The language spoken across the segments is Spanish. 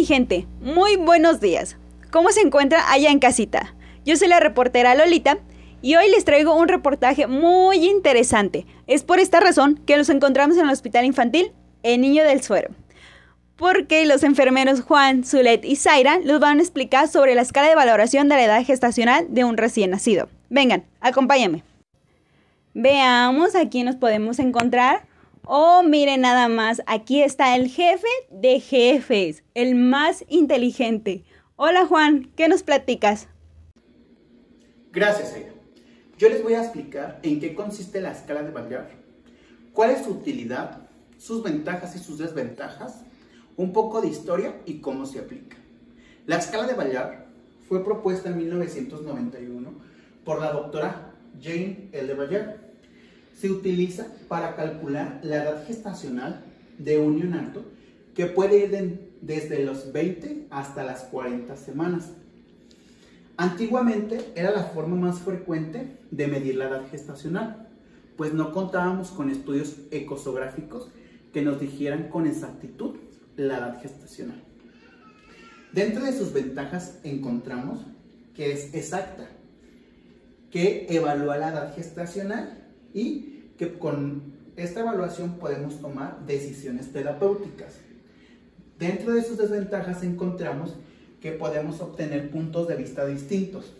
mi gente? Muy buenos días. ¿Cómo se encuentra allá en casita? Yo soy la reportera Lolita y hoy les traigo un reportaje muy interesante. Es por esta razón que nos encontramos en el Hospital Infantil El Niño del Suero, porque los enfermeros Juan, Zulet y Zaira nos van a explicar sobre la escala de valoración de la edad gestacional de un recién nacido. Vengan, acompáñenme. Veamos a quién nos podemos encontrar. Oh, miren nada más, aquí está el jefe de jefes, el más inteligente. Hola Juan, ¿qué nos platicas? Gracias, Zaira. Yo les voy a explicar en qué consiste la escala de Vallar, cuál es su utilidad, sus ventajas y sus desventajas, un poco de historia y cómo se aplica. La escala de Vallar fue propuesta en 1991 por la doctora Jane L. Vallar. Se utiliza para calcular la edad gestacional de un neonato que puede ir desde los 20 hasta las 40 semanas. Antiguamente era la forma más frecuente de medir la edad gestacional, pues no contábamos con estudios ecosográficos que nos dijeran con exactitud la edad gestacional. Dentro de sus ventajas encontramos que es exacta, que evalúa la edad gestacional y que con esta evaluación podemos tomar decisiones terapéuticas. Dentro de sus desventajas encontramos que podemos obtener puntos de vista distintos,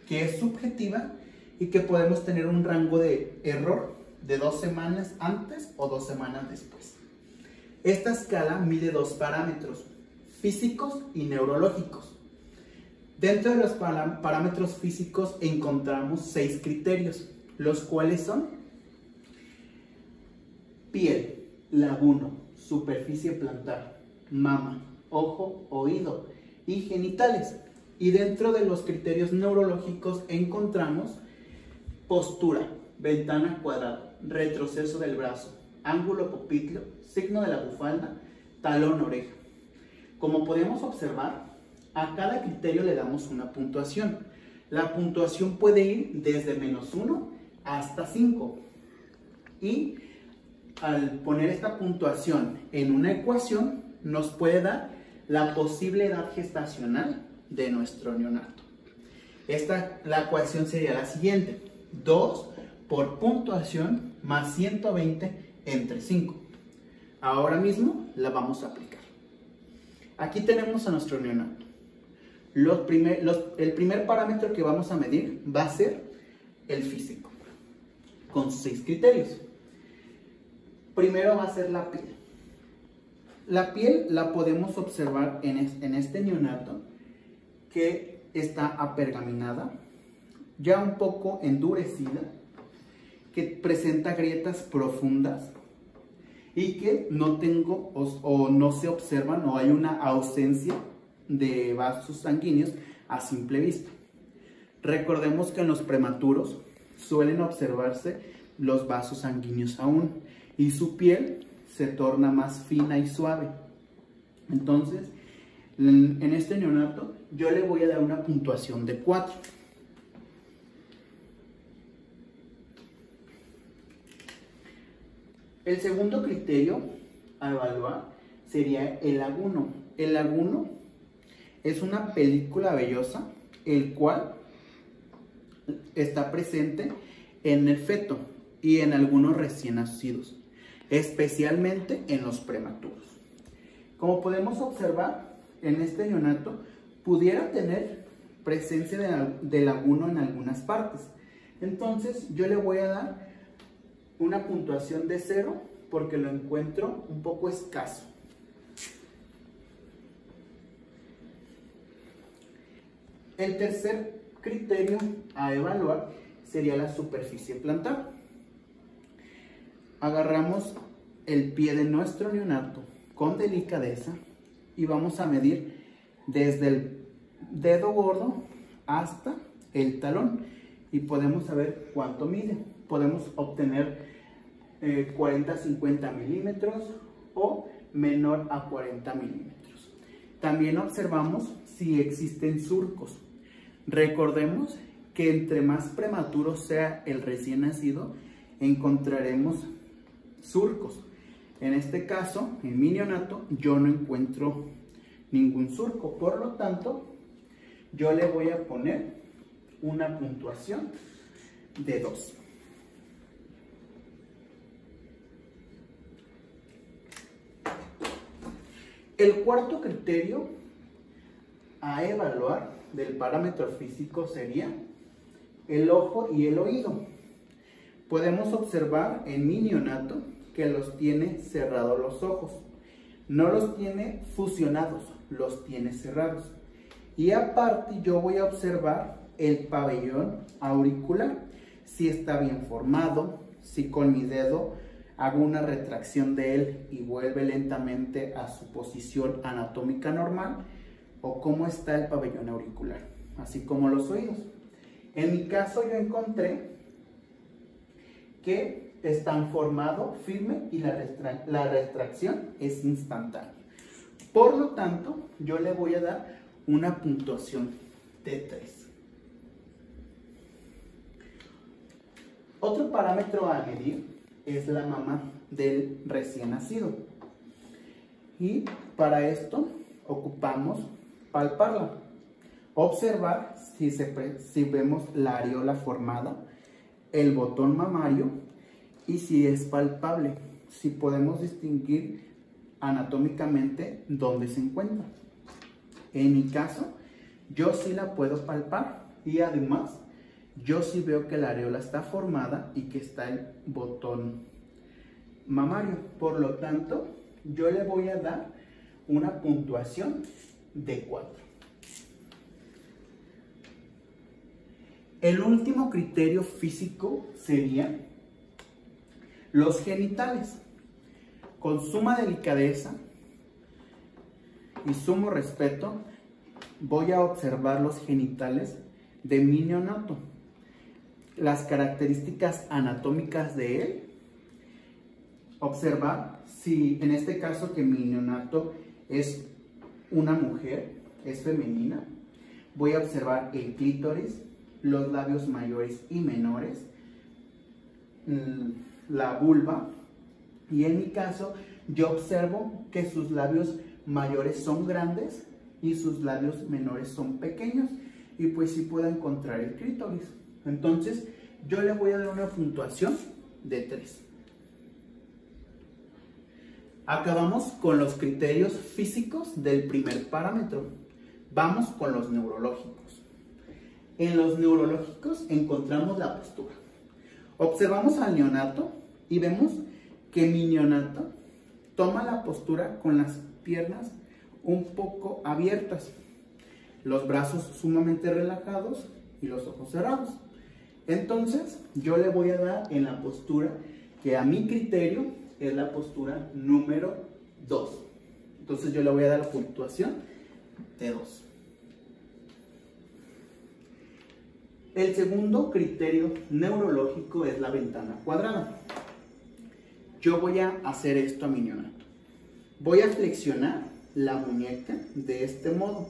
que es subjetiva y que podemos tener un rango de error de 2 semanas antes o 2 semanas después. Esta escala mide 2 parámetros, físicos y neurológicos. Dentro de los parámetros físicos encontramos 6 criterios, los cuales son piel, laguno, superficie plantar, mama, ojo, oído y genitales. Y dentro de los criterios neurológicos encontramos postura, ventana cuadrada, retroceso del brazo, ángulo popliteo, signo de la bufalda, talón oreja. Como podemos observar, a cada criterio le damos una puntuación. La puntuación puede ir desde -1 hasta 5. Y al poner esta puntuación en una ecuación, nos puede dar la posible edad gestacional de nuestro neonato. La ecuación sería la siguiente: 2 por puntuación más 120 entre 5. Ahora mismo la vamos a aplicar. Aquí tenemos a nuestro neonato. El primer parámetro que vamos a medir va a ser el físico, con 6 criterios. Primero va a ser la piel. La piel la podemos observar en este neonato, que está apergaminada, ya un poco endurecida, que presenta grietas profundas y que no se observan o hay una ausencia de vasos sanguíneos a simple vista. Recordemos que en los prematuros suelen observarse los vasos sanguíneos aún y su piel se torna más fina y suave. Entonces, en este neonato yo le voy a dar una puntuación de 4. El segundo criterio a evaluar sería el laguno. El laguno es una película vellosa, el cual está presente en el feto y en algunos recién nacidos, especialmente en los prematuros. Como podemos observar, en este neonato pudiera tener presencia de laguno en algunas partes. Entonces yo le voy a dar una puntuación de 0 porque lo encuentro un poco escaso. El tercer criterio a evaluar sería la superficie plantar. Agarramos el pie de nuestro neonato con delicadeza y vamos a medir desde el dedo gordo hasta el talón y podemos saber cuánto mide. Podemos obtener 40-50 milímetros o menor a 40 milímetros. También observamos si existen surcos. Recordemos que entre más prematuro sea el recién nacido, encontraremos surcos. En este caso, en mi neonato, yo no encuentro ningún surco. Por lo tanto, yo le voy a poner una puntuación de 2. El cuarto criterio a evaluar del parámetro físico sería el ojo y el oído. Podemos observar en mi neonato que los tiene cerrados los ojos. No los tiene fusionados, los tiene cerrados. Y aparte yo voy a observar el pabellón auricular, si está bien formado, si con mi dedo hago una retracción de él y vuelve lentamente a su posición anatómica normal, o cómo está el pabellón auricular, así como los oídos. En mi caso yo encontré que están formados firme y la retracción es instantánea. Por lo tanto, yo le voy a dar una puntuación de 3. Otro parámetro a medir es la mama del recién nacido. Y para esto ocupamos palparla. Observar si vemos la areola formada, el botón mamario y si es palpable, si podemos distinguir anatómicamente dónde se encuentra. En mi caso, yo sí la puedo palpar y además yo sí veo que la areola está formada y que está el botón mamario. Por lo tanto, yo le voy a dar una puntuación de 4. El último criterio físico sería los genitales. Con suma delicadeza y sumo respeto, voy a observar los genitales de mi neonato. Las características anatómicas de él. Observar si en este caso que mi neonato es una mujer, es femenina. Voy a observar el clítoris, los labios mayores y menores, la vulva, y en mi caso yo observo que sus labios mayores son grandes y sus labios menores son pequeños, y pues sí puedo encontrar el clítoris. Entonces yo le voy a dar una puntuación de 3. Acabamos con los criterios físicos del primer parámetro. Vamos con los neurológicos. En los neurológicos encontramos la postura. Observamos al neonato y vemos que mi neonato toma la postura con las piernas un poco abiertas, los brazos sumamente relajados y los ojos cerrados. Entonces yo le voy a dar en la postura que a mi criterio es la postura número 2. Entonces yo le voy a dar la puntuación de 2. El segundo criterio neurológico es la ventana cuadrada. Yo voy a hacer esto a mi neonato. Voy a flexionar la muñeca de este modo.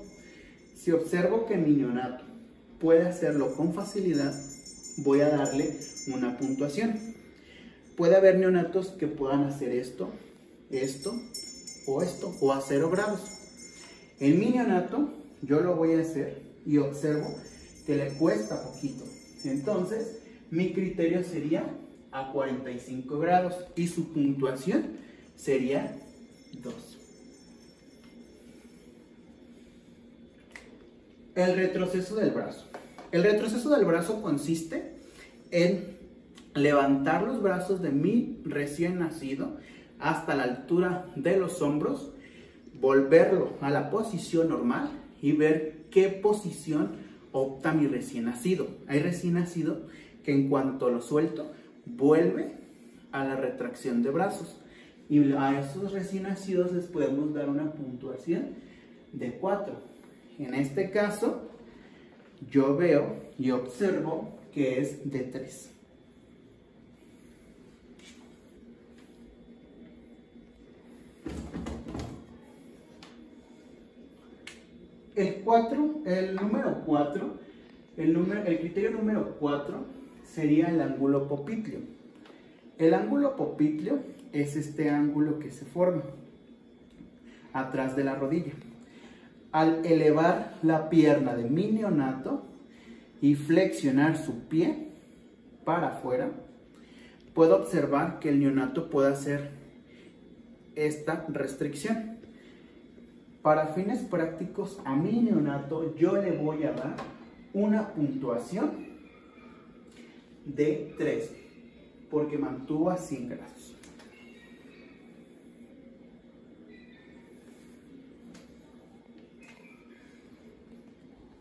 Si observo que mi neonato puede hacerlo con facilidad, voy a darle una puntuación. Puede haber neonatos que puedan hacer esto, esto o a 0 grados. En mi neonato yo lo voy a hacer y observo que le cuesta poquito. Entonces mi criterio sería a 45 grados y su puntuación sería 2. El retroceso del brazo. El retroceso del brazo consiste en levantar los brazos de mi recién nacido hasta la altura de los hombros, volverlo a la posición normal y ver qué posición opta mi recién nacido. Hay recién nacido que en cuanto lo suelto, vuelve a la retracción de brazos. Y a esos recién nacidos les podemos dar una puntuación de 4. En este caso, yo veo y observo que es de 3. El criterio número 4 sería el ángulo popitlio. El ángulo popitlio es este ángulo que se forma atrás de la rodilla. Al elevar la pierna de mi neonato y flexionar su pie para afuera, puedo observar que el neonato puede hacer esta restricción. Para fines prácticos, a mi neonato yo le voy a dar una puntuación de 3, porque mantuvo a 100 grados.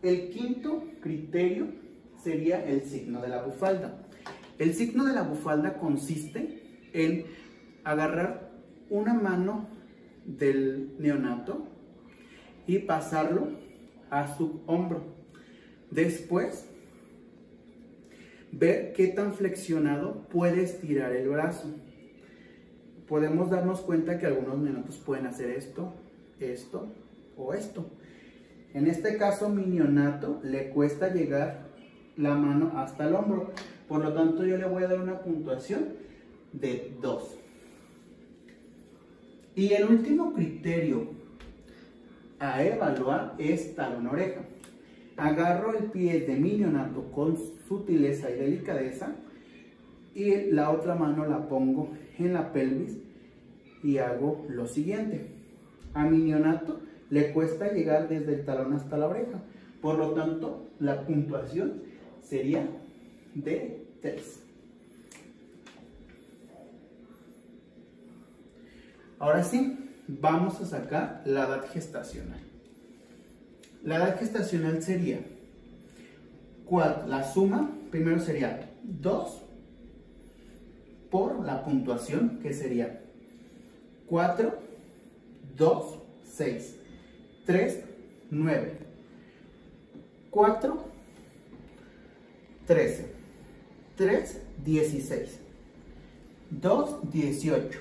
El quinto criterio sería el signo de la bufalda. El signo de la bufalda consiste en agarrar una mano del neonato y pasarlo a su hombro. Después, ver qué tan flexionado puede estirar el brazo. Podemos darnos cuenta que algunos neonatos pueden hacer esto, esto o esto. En este caso, mi neonato le cuesta llegar la mano hasta el hombro. Por lo tanto, yo le voy a dar una puntuación de 2. Y el último criterio a evaluar es talón-oreja. Agarro el pie de mi neonato con sutileza y delicadeza y la otra mano la pongo en la pelvis y hago lo siguiente. A mi neonato le cuesta llegar desde el talón hasta la oreja. Por lo tanto, la puntuación sería de 3. Ahora sí, vamos a sacar la edad gestacional. La edad gestacional sería, la suma primero sería 2 por la puntuación, que sería 4, 2, 6, 3, 9, 4, 13, 3, 16, 2, 18,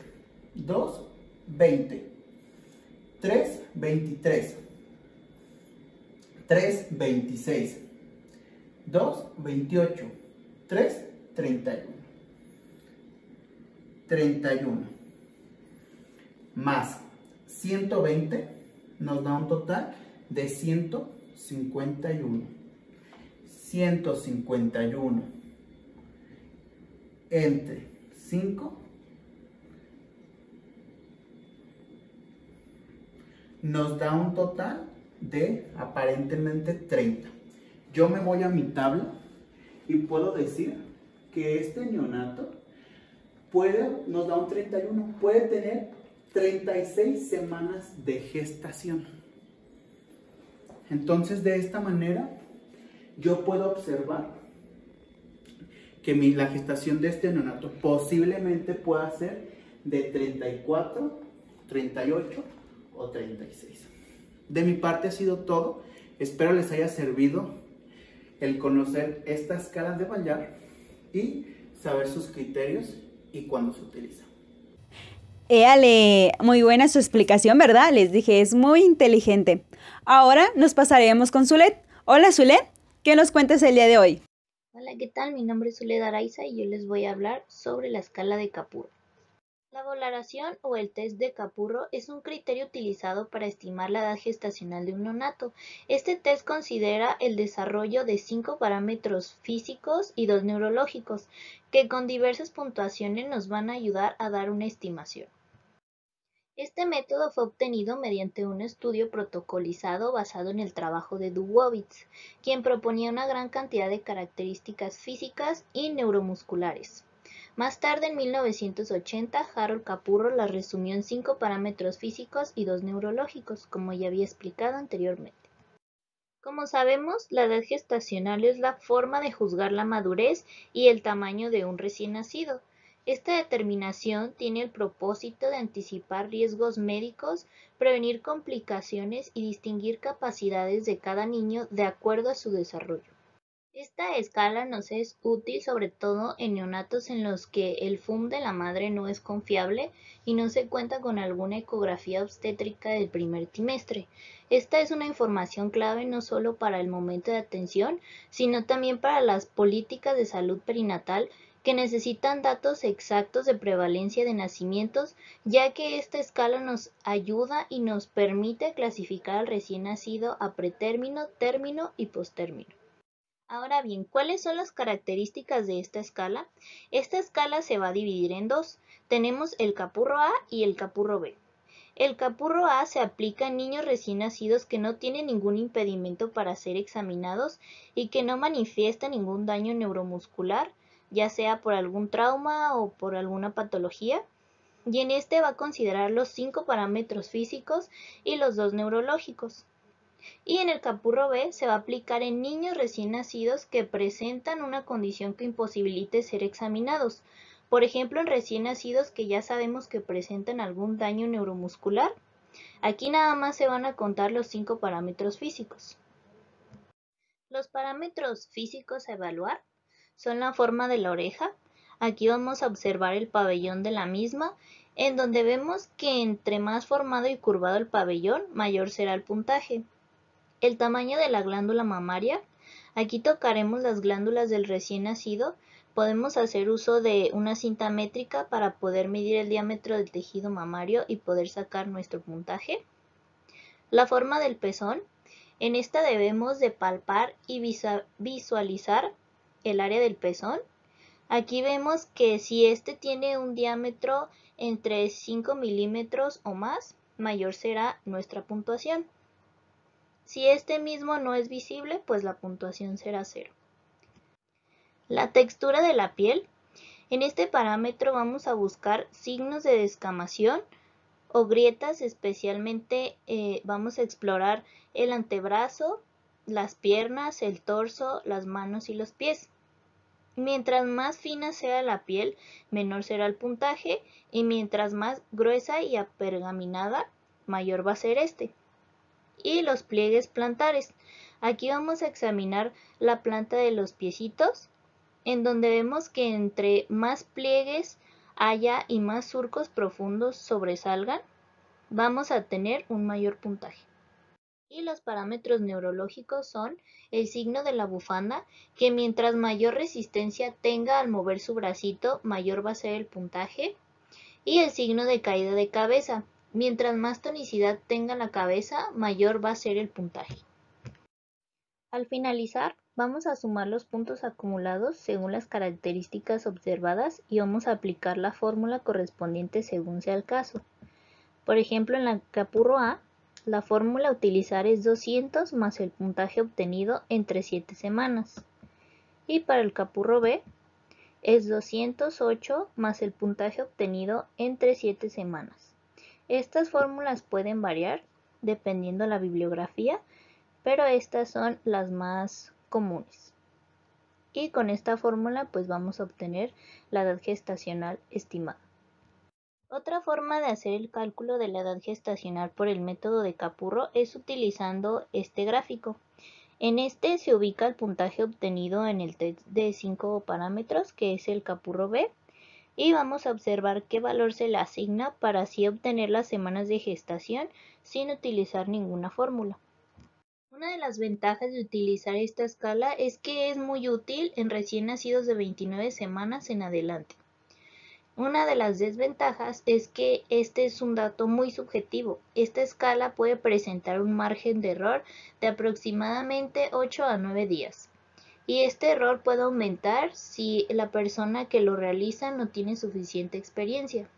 2, 20, 3, 23, 3, 26, 2, 28, 3, 31, 31, más 120 nos da un total de 151. 151 entre 5 nos da un total de aparentemente 30. Yo me voy a mi tabla y puedo decir que este neonato nos da un 31, puede tener 36 semanas de gestación. Entonces, de esta manera, yo puedo observar que la gestación de este neonato posiblemente pueda ser de 34, 38 o 36. De mi parte ha sido todo. Espero les haya servido el conocer esta escala de Bayard y saber sus criterios y cuándo se utiliza. Éale, muy buena su explicación, ¿verdad? Les dije, es muy inteligente. Ahora nos pasaremos con Zulet. Hola, Zulet, ¿qué nos cuentas el día de hoy? Hola, ¿qué tal? Mi nombre es Zulet Araiza y yo les voy a hablar sobre la escala de Capurro. La valoración o el test de Capurro es un criterio utilizado para estimar la edad gestacional de un neonato. Este test considera el desarrollo de 5 parámetros físicos y 2 neurológicos, que con diversas puntuaciones nos van a ayudar a dar una estimación. Este método fue obtenido mediante un estudio protocolizado basado en el trabajo de Dubowitz, quien proponía una gran cantidad de características físicas y neuromusculares. Más tarde, en 1980, Harold Capurro las resumió en 5 parámetros físicos y 2 neurológicos, como ya había explicado anteriormente. Como sabemos, la edad gestacional es la forma de juzgar la madurez y el tamaño de un recién nacido. Esta determinación tiene el propósito de anticipar riesgos médicos, prevenir complicaciones y distinguir capacidades de cada niño de acuerdo a su desarrollo. Esta escala nos es útil sobre todo en neonatos en los que el FUM de la madre no es confiable y no se cuenta con alguna ecografía obstétrica del primer trimestre. Esta es una información clave no solo para el momento de atención, sino también para las políticas de salud perinatal que necesitan datos exactos de prevalencia de nacimientos, ya que esta escala nos ayuda y nos permite clasificar al recién nacido a pretérmino, término y postérmino. Ahora bien, ¿cuáles son las características de esta escala? Esta escala se va a dividir en dos. Tenemos el capurro A y el capurro B. El capurro A se aplica en niños recién nacidos que no tienen ningún impedimento para ser examinados y que no manifiestan ningún daño neuromuscular, ya sea por algún trauma o por alguna patología. Y en este va a considerar los 5 parámetros físicos y los 2 neurológicos. Y en el capurro B se va a aplicar en niños recién nacidos que presentan una condición que imposibilite ser examinados. Por ejemplo, en recién nacidos que ya sabemos que presentan algún daño neuromuscular. Aquí nada más se van a contar los 5 parámetros físicos. Los parámetros físicos a evaluar son la forma de la oreja. Aquí vamos a observar el pabellón de la misma, en donde vemos que entre más formado y curvado el pabellón, mayor será el puntaje. El tamaño de la glándula mamaria. Aquí tocaremos las glándulas del recién nacido. Podemos hacer uso de una cinta métrica para poder medir el diámetro del tejido mamario y poder sacar nuestro puntaje. La forma del pezón. En esta debemos de palpar y visualizar el área del pezón. Aquí vemos que si este tiene un diámetro entre 5 milímetros o más, mayor será nuestra puntuación. Si este mismo no es visible, pues la puntuación será 0. La textura de la piel. En este parámetro vamos a buscar signos de descamación o grietas, especialmente vamos a explorar el antebrazo, las piernas, el torso, las manos y los pies. Mientras más fina sea la piel, menor será el puntaje, y mientras más gruesa y apergaminada, mayor va a ser este. Y los pliegues plantares. Aquí vamos a examinar la planta de los piecitos, en donde vemos que entre más pliegues haya y más surcos profundos sobresalgan, vamos a tener un mayor puntaje. Y los parámetros neurológicos son el signo de la bufanda, que mientras mayor resistencia tenga al mover su bracito, mayor va a ser el puntaje. Y el signo de caída de cabeza. Mientras más tonicidad tenga la cabeza, mayor va a ser el puntaje. Al finalizar, vamos a sumar los puntos acumulados según las características observadas y vamos a aplicar la fórmula correspondiente según sea el caso. Por ejemplo, en la capurro A, la fórmula a utilizar es 200 más el puntaje obtenido entre 7 semanas. Y para el capurro B, es 208 más el puntaje obtenido entre 7 semanas. Estas fórmulas pueden variar dependiendo la bibliografía, pero estas son las más comunes. Y con esta fórmula pues vamos a obtener la edad gestacional estimada. Otra forma de hacer el cálculo de la edad gestacional por el método de Capurro es utilizando este gráfico. En este se ubica el puntaje obtenido en el test de 5 parámetros, que es el Capurro B, y vamos a observar qué valor se le asigna para así obtener las semanas de gestación sin utilizar ninguna fórmula. Una de las ventajas de utilizar esta escala es que es muy útil en recién nacidos de 29 semanas en adelante. Una de las desventajas es que este es un dato muy subjetivo. Esta escala puede presentar un margen de error de aproximadamente 8 a 9 días. Y este error puede aumentar si la persona que lo realiza no tiene suficiente experiencia.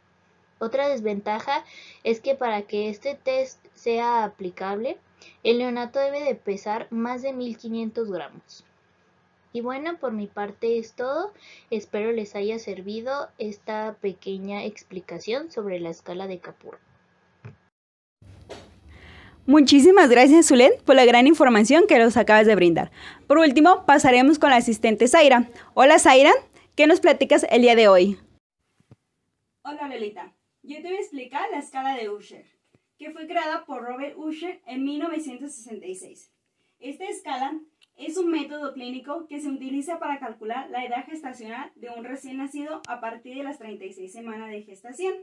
Otra desventaja es que para que este test sea aplicable, el neonato debe de pesar más de 1500 gramos. Y bueno, por mi parte es todo. Espero les haya servido esta pequeña explicación sobre la escala de Capurro. Muchísimas gracias, Zulet, por la gran información que nos acabas de brindar. Por último, pasaremos con la asistente Zaira. Hola, Zaira, ¿qué nos platicas el día de hoy? Hola, Lolita. Yo te voy a explicar la escala de Usher, que fue creada por Robert Usher en 1966. Esta escala es un método clínico que se utiliza para calcular la edad gestacional de un recién nacido a partir de las 36 semanas de gestación.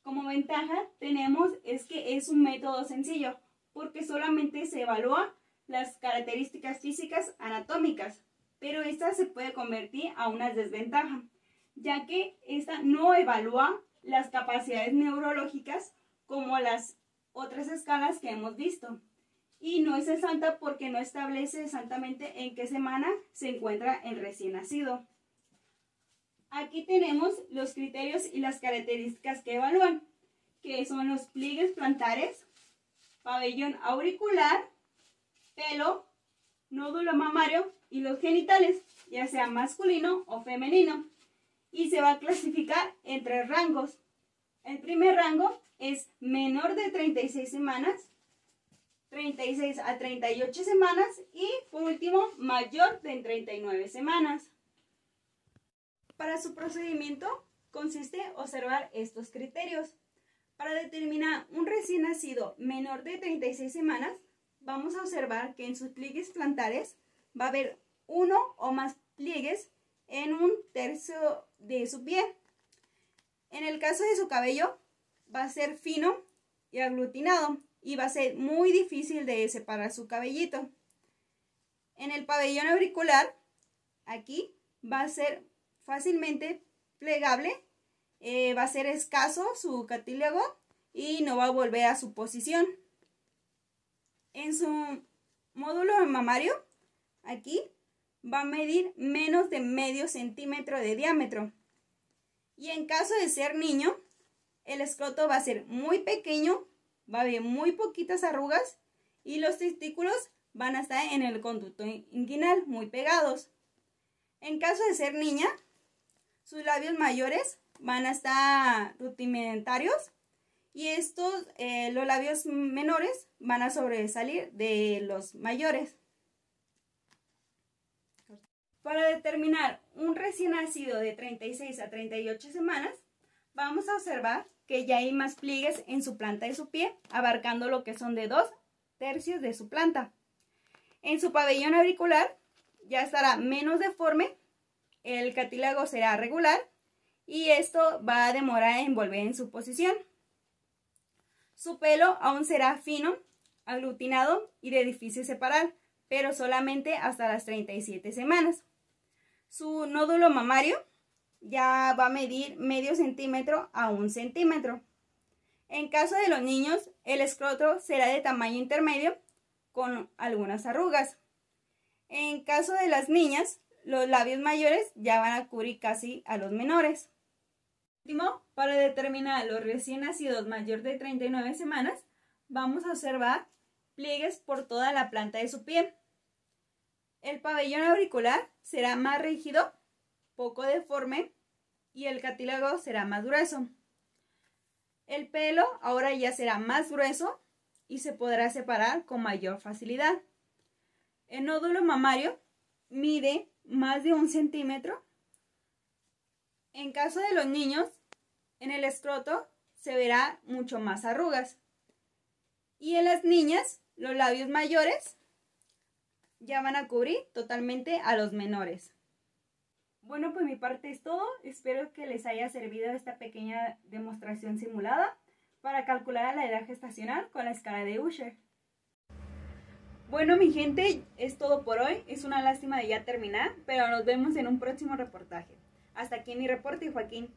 Como ventaja tenemos es que es un método sencillo porque solamente se evalúa las características físicas anatómicas, pero esta se puede convertir a una desventaja, ya que esta no evalúa las capacidades neurológicas como las otras escalas que hemos visto. Y no es exacta porque no establece exactamente en qué semana se encuentra el recién nacido. Aquí tenemos los criterios y las características que evalúan, que son los pliegues plantares, pabellón auricular, pelo, nódulo mamario y los genitales, ya sea masculino o femenino. Y se va a clasificar en 3 rangos. El primer rango es menor de 36 semanas, 36 a 38 semanas y por último mayor de 39 semanas. Para su procedimiento consiste observar estos criterios. Para determinar un recién nacido menor de 36 semanas, vamos a observar que en sus pliegues plantares va a haber 1 o más pliegues en 1/3 de su pie. En el caso de su cabello, va a ser fino y aglutinado y va a ser muy difícil de separar su cabellito. En el pabellón auricular, aquí va a ser fácilmente plegable, va a ser escaso su cartílago y no va a volver a su posición. En su módulo mamario, aquí va a medir menos de medio centímetro de diámetro. Y en caso de ser niño, el escroto va a ser muy pequeño, va a haber muy poquitas arrugas y los testículos van a estar en el conducto inguinal, muy pegados. En caso de ser niña, sus labios mayores van a estar rudimentarios y los labios menores van a sobresalir de los mayores. Para determinar un recién nacido de 36 a 38 semanas, vamos a observar que ya hay más pliegues en su planta de su pie, abarcando lo que son de 2/3 de su planta. En su pabellón auricular ya estará menos deforme, el cartílago será regular y esto va a demorar en volver en su posición. Su pelo aún será fino, aglutinado y de difícil separar, pero solamente hasta las 37 semanas. Su nódulo mamario ya va a medir medio centímetro a 1 centímetro. En caso de los niños, el escroto será de tamaño intermedio con algunas arrugas. En caso de las niñas, los labios mayores ya van a cubrir casi a los menores. Último, para determinar los recién nacidos mayor de 39 semanas, vamos a observar pliegues por toda la planta de su pie. El pabellón auricular será más rígido, poco deforme y el cartílago será más grueso. El pelo ahora ya será más grueso y se podrá separar con mayor facilidad. El nódulo mamario mide más de 1 centímetro. En caso de los niños, en el escroto se verá mucho más arrugas. Y en las niñas, los labios mayores ya van a cubrir totalmente a los menores. Bueno, pues mi parte es todo. Espero que les haya servido esta pequeña demostración simulada para calcular la edad gestacional con la escala de Usher. Bueno, mi gente, es todo por hoy. Es una lástima de ya terminar, pero nos vemos en un próximo reportaje. Hasta aquí mi reporte, Joaquín.